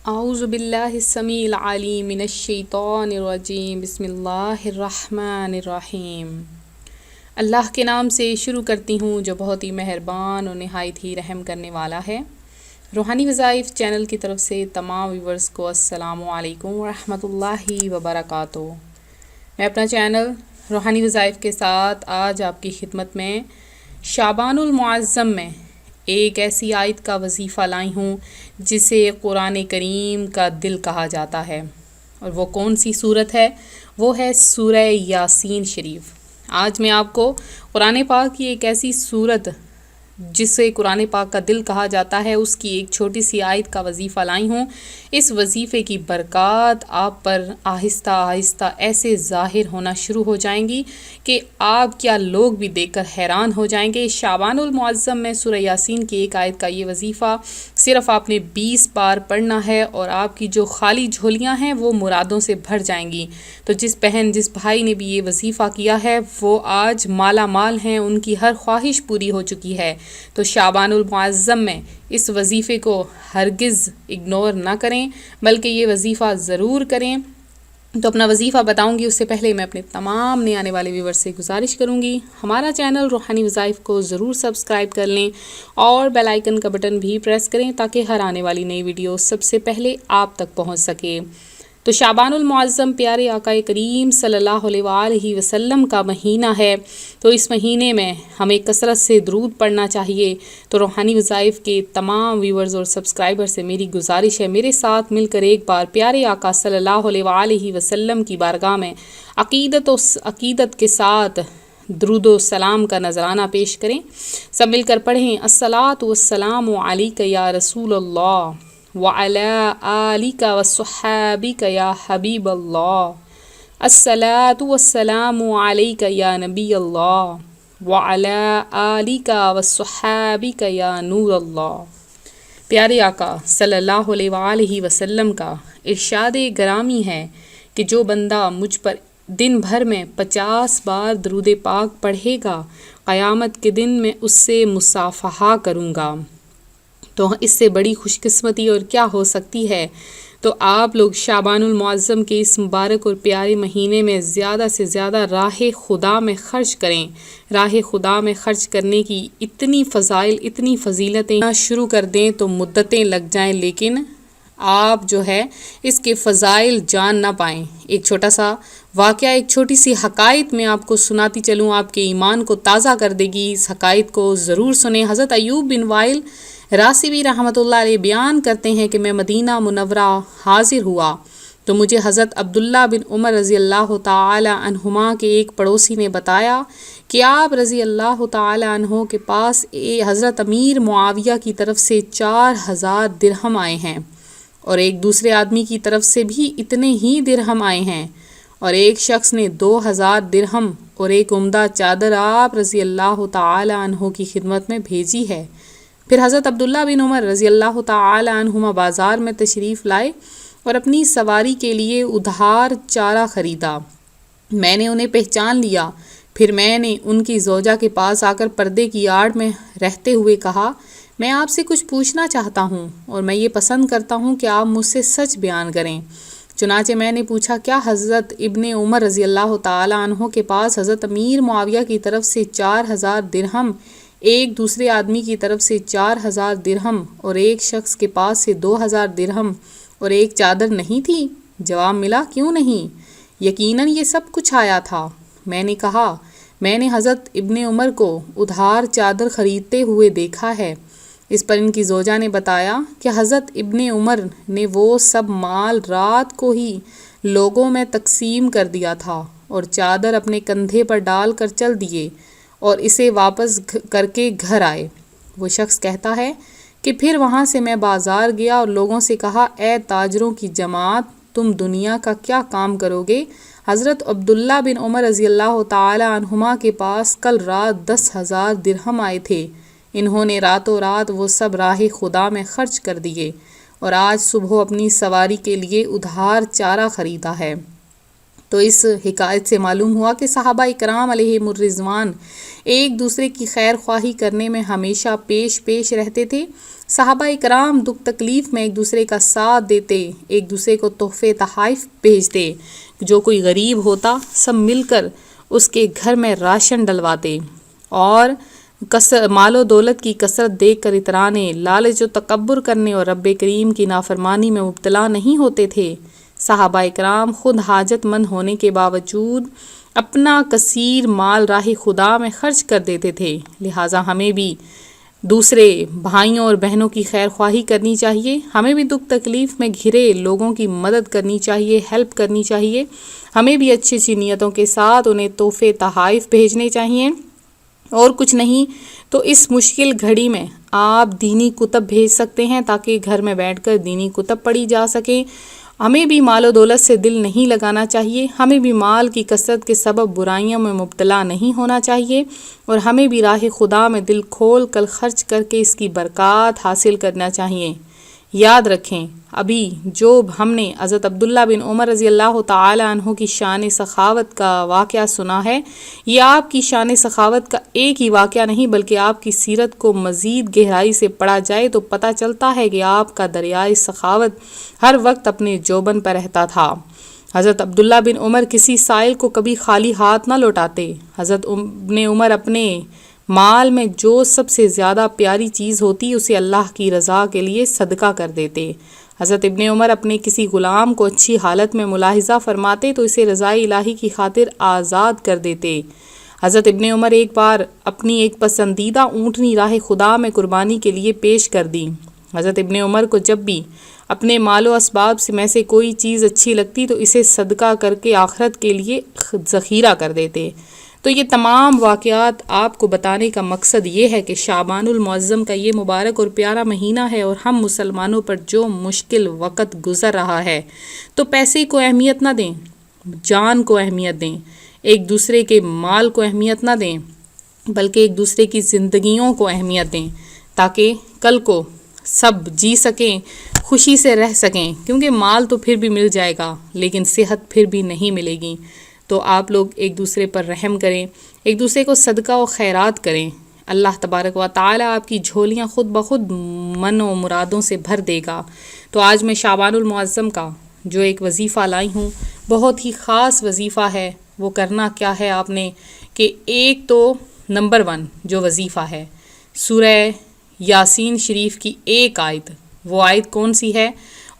اعوذ باللہ السمیع العلیم من الشیطان الرجیم بسم اللہ الرحمن الرحیم۔ اللہ کے نام سے شروع کرتی ہوں جو بہت ہی مہربان اور نہایت ہی رحم کرنے والا ہے۔ روحانی وظائف چینل کی طرف سے تمام ویورز کو السلام علیکم ورحمۃ اللہ وبرکاتہ۔ میں اپنا چینل روحانی وظائف کے ساتھ آج آپ کی خدمت میں شعبان المعظم میں ایک ایسی آیت کا وظیفہ لائی ہوں جسے قرآن کریم کا دل کہا جاتا ہے، اور وہ کون سی صورت ہے؟ وہ ہے سورہ یاسین شریف۔ آج میں آپ کو قرآن پاک کی ایک ایسی صورت جسے قرآن پاک کا دل کہا جاتا ہے اس کی ایک چھوٹی سی آیت کا وظیفہ لائی ہوں۔ اس وظیفے کی برکات آپ پر آہستہ آہستہ ایسے ظاہر ہونا شروع ہو جائیں گی کہ آپ کیا لوگ بھی دیکھ کر حیران ہو جائیں گے۔ شعبان المعظم میں سورہ یاسین کی ایک آیت کا یہ وظیفہ صرف آپ نے 20 بار پڑھنا ہے اور آپ کی جو خالی جھولیاں ہیں وہ مرادوں سے بھر جائیں گی۔ تو جس بہن جس بھائی نے بھی یہ وظیفہ کیا ہے وہ آج مالا مال ہیں، ان کی ہر خواہش پوری ہو چکی ہے۔ تو شعبان المعظم میں اس وظیفے کو ہرگز اگنور نہ کریں بلکہ یہ وظیفہ ضرور کریں۔ تو اپنا وظیفہ بتاؤں گی اس سے پہلے میں اپنے تمام نئے آنے والے ویور سے گزارش کروں گی ہمارا چینل روحانی وظائف کو ضرور سبسکرائب کر لیں اور بیل آئیکن کا بٹن بھی پریس کریں تاکہ ہر آنے والی نئی ویڈیو سب سے پہلے آپ تک پہنچ سکے۔ تو شعبان المعظم پیارے آقا کریم صلی اللہ علیہ وآلہ وسلم کا مہینہ ہے، تو اس مہینے میں ہمیں کثرت سے درود پڑھنا چاہیے۔ تو روحانی وظائف کے تمام ویورز اور سبسکرائبر سے میری گزارش ہے، میرے ساتھ مل کر ایک بار پیارے آقا صلی اللہ علیہ وآلہ وسلم کی بارگاہ میں عقیدت کے ساتھ درود و سلام کا نذرانہ پیش کریں۔ سب مل کر پڑھیں، الصلاۃ والسلام علیک یا رسول اللہ وعلی آلک وصحابک یا حبیب اللہ، الصلاۃ والسلام علیک یا نبی اللہ وعلی آلک وصحابک یا نور اللہ۔ پیارے آقا صلی اللہ علیہ وآلہ وسلم کا ارشاد گرامی ہے کہ جو بندہ مجھ پر دن بھر میں 50 بار درود پاک پڑھے گا قیامت کے دن میں اس سے مصافحہ کروں گا۔ تو اس سے بڑی خوش قسمتی اور کیا ہو سکتی ہے؟ تو آپ لوگ شعبان المعظم کے اس مبارک اور پیارے مہینے میں زیادہ سے زیادہ راہ خدا میں خرچ کریں۔ راہ خدا میں خرچ کرنے کی اتنی فضائل، اتنی فضیلتیں شروع کر دیں تو مدتیں لگ جائیں، لیکن آپ جو ہے اس کے فضائل جان نہ پائیں۔ ایک چھوٹا سا واقعہ، ایک چھوٹی سی حقائق میں آپ کو سناتی چلوں، آپ کے ایمان کو تازہ کر دے گی۔ اس حقائق کو ضرور سنیں۔ حضرت ایوب بن وائل راسبی رحمۃ اللہ علیہ بیان کرتے ہیں کہ میں مدینہ منورہ حاضر ہوا تو مجھے حضرت عبداللہ بن عمر رضی اللہ تعالی عنہما کے ایک پڑوسی نے بتایا کہ آپ رضی اللہ تعالی عنہ کے پاس حضرت امیر معاویہ کی طرف سے 4000 درہم آئے ہیں، اور ایک دوسرے آدمی کی طرف سے بھی اتنے ہی درہم آئے ہیں، اور ایک شخص نے 2000 درہم اور ایک عمدہ چادر آپ رضی اللہ تعالی عنہ کی خدمت میں بھیجی ہے۔ پھر حضرت عبداللہ بن عمر رضی اللہ تعالی عنہما بازار میں تشریف لائے اور اپنی سواری کے لیے ادھار چارہ خریدا۔ میں نے انہیں پہچان لیا، پھر میں نے ان کی زوجہ کے پاس آ کر پردے کی آڑ میں رہتے ہوئے کہا، میں آپ سے کچھ پوچھنا چاہتا ہوں اور میں یہ پسند کرتا ہوں کہ آپ مجھ سے سچ بیان کریں۔ چنانچہ میں نے پوچھا، کیا حضرت ابن عمر رضی اللہ تعالی عنہ کے پاس حضرت امیر معاویہ کی طرف سے 4000 درہم، ایک دوسرے آدمی کی طرف سے 4000 درہم اور ایک شخص کے پاس سے 2000 درہم اور ایک چادر نہیں تھی؟ جواب ملا، کیوں نہیں، یقیناً یہ سب کچھ آیا تھا۔ میں نے کہا، میں نے حضرت ابن عمر کو ادھار چادر خریدتے ہوئے دیکھا ہے۔ اس پر ان کی زوجہ نے بتایا کہ حضرت ابن عمر نے وہ سب مال رات کو ہی لوگوں میں تقسیم کر دیا تھا اور چادر اپنے کندھے پر ڈال کر چل دیے اور اسے واپس کر کے گھر آئے۔ وہ شخص کہتا ہے کہ پھر وہاں سے میں بازار گیا اور لوگوں سے کہا، اے تاجروں کی جماعت، تم دنیا کا کیا کام کرو گے؟ حضرت عبداللہ بن عمر رضی اللہ تعالی عنہما کے پاس کل رات 10,000 درہم آئے تھے، انہوں نے راتوں رات وہ سب راہ خدا میں خرچ کر دیے اور آج صبح اپنی سواری کے لیے ادھار چارہ خریدا ہے۔ تو اس حکایت سے معلوم ہوا کہ صحابہ اکرام علیہم الرضوان ایک دوسرے کی خیر خواہی کرنے میں ہمیشہ پیش رہتے تھے۔ صحابہ اکرام دکھ تکلیف میں ایک دوسرے کا ساتھ دیتے، ایک دوسرے کو تحفے تحائف بھیجتے، جو کوئی غریب ہوتا سب مل کر اس کے گھر میں راشن ڈلواتے، اور مال و دولت کی کثرت دیکھ کر اترانے، لالچ و تکبر کرنے اور رب کریم کی نافرمانی میں مبتلا نہیں ہوتے تھے۔ صحابہ اکرام خود حاجت مند ہونے کے باوجود اپنا کثیر مال راہ خدا میں خرچ کر دیتے تھے، لہٰذا ہمیں بھی دوسرے بھائیوں اور بہنوں کی خیر خواہی کرنی چاہیے، ہمیں بھی دکھ تکلیف میں گھرے لوگوں کی مدد کرنی چاہیے، ہیلپ کرنی چاہیے، ہمیں بھی اچھی اچھی نیتوں کے ساتھ انہیں تحفے تحائف بھیجنے چاہیے، اور کچھ نہیں تو اس مشکل گھڑی میں آپ دینی کتب بھیج سکتے ہیں تاکہ گھر میں بیٹھ کر دینی کتب پڑھی جا سکیں۔ ہمیں بھی مال و دولت سے دل نہیں لگانا چاہیے، ہمیں بھی مال کی کثرت کے سبب برائیوں میں مبتلا نہیں ہونا چاہیے، اور ہمیں بھی راہ خدا میں دل کھول کر خرچ کر کے اس کی برکات حاصل کرنا چاہیے۔ یاد رکھیں، ابھی جو ہم نے حضرت عبداللہ بن عمر رضی اللہ تعالی عنہ کی شان سخاوت کا واقعہ سنا ہے، یہ آپ کی شان سخاوت کا ایک ہی واقعہ نہیں بلکہ آپ کی سیرت کو مزید گہرائی سے پڑھا جائے تو پتہ چلتا ہے کہ آپ کا دریائے سخاوت ہر وقت اپنے جوبن پر رہتا تھا۔ حضرت عبداللہ بن عمر کسی سائل کو کبھی خالی ہاتھ نہ لوٹاتے۔ حضرت ابن عمر اپنے مال میں جو سب سے زیادہ پیاری چیز ہوتی اسے اللہ کی رضا کے لیے صدقہ کر دیتے۔ حضرت ابن عمر اپنے کسی غلام کو اچھی حالت میں ملاحظہ فرماتے تو اسے رضائے الہی کی خاطر آزاد کر دیتے۔ حضرت ابن عمر ایک بار اپنی ایک پسندیدہ اونٹنی راہ خدا میں قربانی کے لیے پیش کر دی۔ حضرت ابن عمر کو جب بھی اپنے مال و اسباب میں سے کوئی چیز اچھی لگتی تو اسے صدقہ کر کے آخرت کے لیے ذخیرہ کر دیتے۔ تو یہ تمام واقعات آپ کو بتانے کا مقصد یہ ہے کہ شعبان المعظم کا یہ مبارک اور پیارا مہینہ ہے، اور ہم مسلمانوں پر جو مشکل وقت گزر رہا ہے تو پیسے کو اہمیت نہ دیں، جان کو اہمیت دیں، ایک دوسرے کے مال کو اہمیت نہ دیں بلکہ ایک دوسرے کی زندگیوں کو اہمیت دیں، تاکہ کل کو سب جی سکیں، خوشی سے رہ سکیں، کیونکہ مال تو پھر بھی مل جائے گا لیکن صحت پھر بھی نہیں ملے گی۔ تو آپ لوگ ایک دوسرے پر رحم کریں، ایک دوسرے کو صدقہ و خیرات کریں، اللہ تبارک و تعالی آپ کی جھولیاں خود بخود من و مرادوں سے بھر دے گا۔ تو آج میں شعبان المعظم کا جو ایک وظیفہ لائی ہوں، بہت ہی خاص وظیفہ ہے۔ وہ کرنا کیا ہے آپ نے کہ ایک تو نمبر 1 جو وظیفہ ہے، سورہ یاسین شریف کی ایک آیت، وہ آیت کون سی ہے؟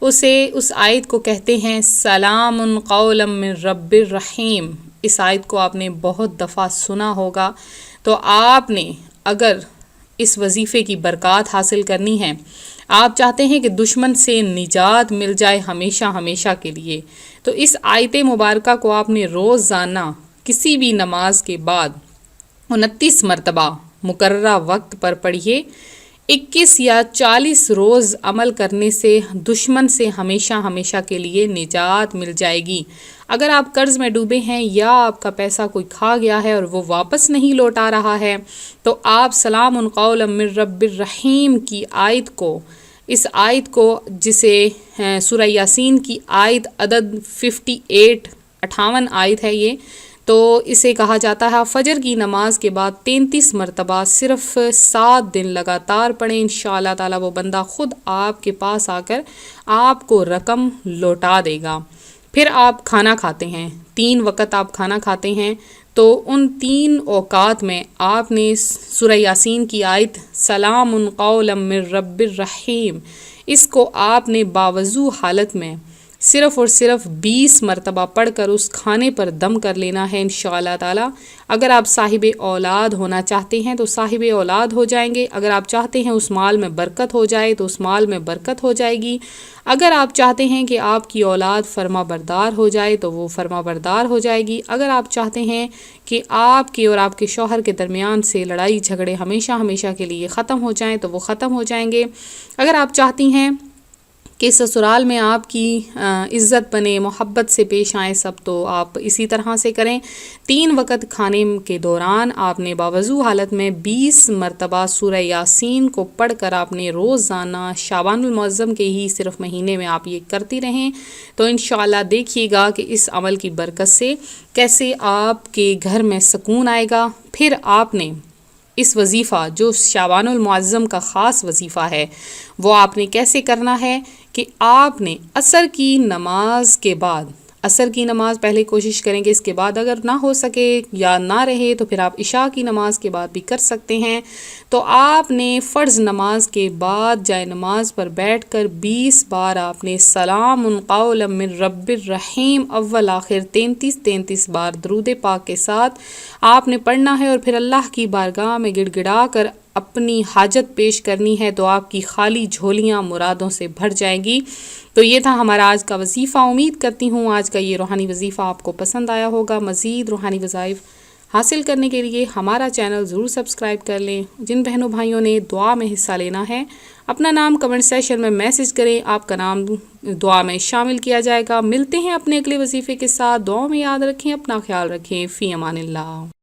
اس آیت کو کہتے ہیں سلام قولا من رب الرحیم۔ اس آیت کو آپ نے بہت دفعہ سنا ہوگا۔ تو آپ نے اگر اس وظیفے کی برکات حاصل کرنی ہے، آپ چاہتے ہیں کہ دشمن سے نجات مل جائے ہمیشہ ہمیشہ کے لیے، تو اس آیت مبارکہ کو آپ نے روزانہ کسی بھی نماز کے بعد 29 مرتبہ مقررہ وقت پر پڑھیے۔ 21 یا 40 روز عمل کرنے سے دشمن سے ہمیشہ ہمیشہ کے لیے نجات مل جائے گی۔ اگر آپ قرض میں ڈوبے ہیں یا آپ کا پیسہ کوئی کھا گیا ہے اور وہ واپس نہیں لوٹا رہا ہے، تو آپ سلام قولا من رب الرحیم کی آیت کو، اس آیت کو جسے سورہ یاسین کی آیت عدد 58 آیت ہے یہ، تو اسے کہا جاتا ہے فجر کی نماز کے بعد 33 مرتبہ صرف 7 دن لگاتار پڑھیں، انشاءاللہ تعالی وہ بندہ خود آپ کے پاس آ کر آپ کو رقم لوٹا دے گا۔ پھر آپ کھانا کھاتے ہیں، 3 وقت آپ کھانا کھاتے ہیں، تو ان 3 اوقات میں آپ نے سورہ یاسین کی آیت سلام قولا من رب الرحیم، اس کو آپ نے باوضو حالت میں صرف اور صرف 20 مرتبہ پڑھ کر اس کھانے پر دم کر لینا ہے انشاءاللہ تعالی۔ اگر آپ صاحب اولاد ہونا چاہتے ہیں تو صاحب اولاد ہو جائیں گے، اگر آپ چاہتے ہیں اس مال میں برکت ہو جائے تو اس مال میں برکت ہو جائے گی، اگر آپ چاہتے ہیں کہ آپ کی اولاد فرما بردار ہو جائے تو وہ فرما بردار ہو جائے گی، اگر آپ چاہتے ہیں کہ آپ کے اور آپ کے شوہر کے درمیان سے لڑائی جھگڑے ہمیشہ ہمیشہ کے لیے ختم ہو جائیں تو وہ ختم ہو جائیں گے، اگر آپ چاہتی ہیں کہ سسرال میں آپ کی عزت بنے، محبت سے پیش آئیں سب، تو آپ اسی طرح سے کریں۔ 3 وقت کھانے کے دوران آپ نے باوضو حالت میں 20 مرتبہ سورہ یاسین کو پڑھ کر آپ نے روزانہ شعبان المعظم کے ہی صرف مہینے میں آپ یہ کرتی رہیں، تو انشاءاللہ دیکھیے گا کہ اس عمل کی برکت سے کیسے آپ کے گھر میں سکون آئے گا۔ پھر آپ نے اس وظیفہ جو شعبان المعظم کا خاص وظیفہ ہے وہ آپ نے کیسے کرنا ہے کہ آپ نے عصر کی نماز کے بعد، عصر کی نماز پہلے کوشش کریں کہ اس کے بعد اگر نہ ہو سکے یا نہ رہے تو پھر آپ عشاء کی نماز کے بعد بھی کر سکتے ہیں، تو آپ نے فرض نماز کے بعد جائے نماز پر بیٹھ کر 20 بار آپ نے سلام قولا من رب الرحیم اول آخر 33 بار درود پاک کے ساتھ آپ نے پڑھنا ہے، اور پھر اللہ کی بارگاہ میں گڑ گڑا کر اپنی حاجت پیش کرنی ہے، تو آپ کی خالی جھولیاں مرادوں سے بھر جائیں گی۔ تو یہ تھا ہمارا آج کا وظیفہ۔ امید کرتی ہوں آج کا یہ روحانی وظیفہ آپ کو پسند آیا ہوگا۔ مزید روحانی وظائف حاصل کرنے کے لیے ہمارا چینل ضرور سبسکرائب کر لیں۔ جن بہنوں بھائیوں نے دعا میں حصہ لینا ہے اپنا نام کمنٹ سیکشن میں میسج کریں، آپ کا نام دعا میں شامل کیا جائے گا۔ ملتے ہیں اپنے اگلے وظیفے کے ساتھ، دعاؤں میں یاد رکھیں، اپنا خیال رکھیں، فی امان اللہ۔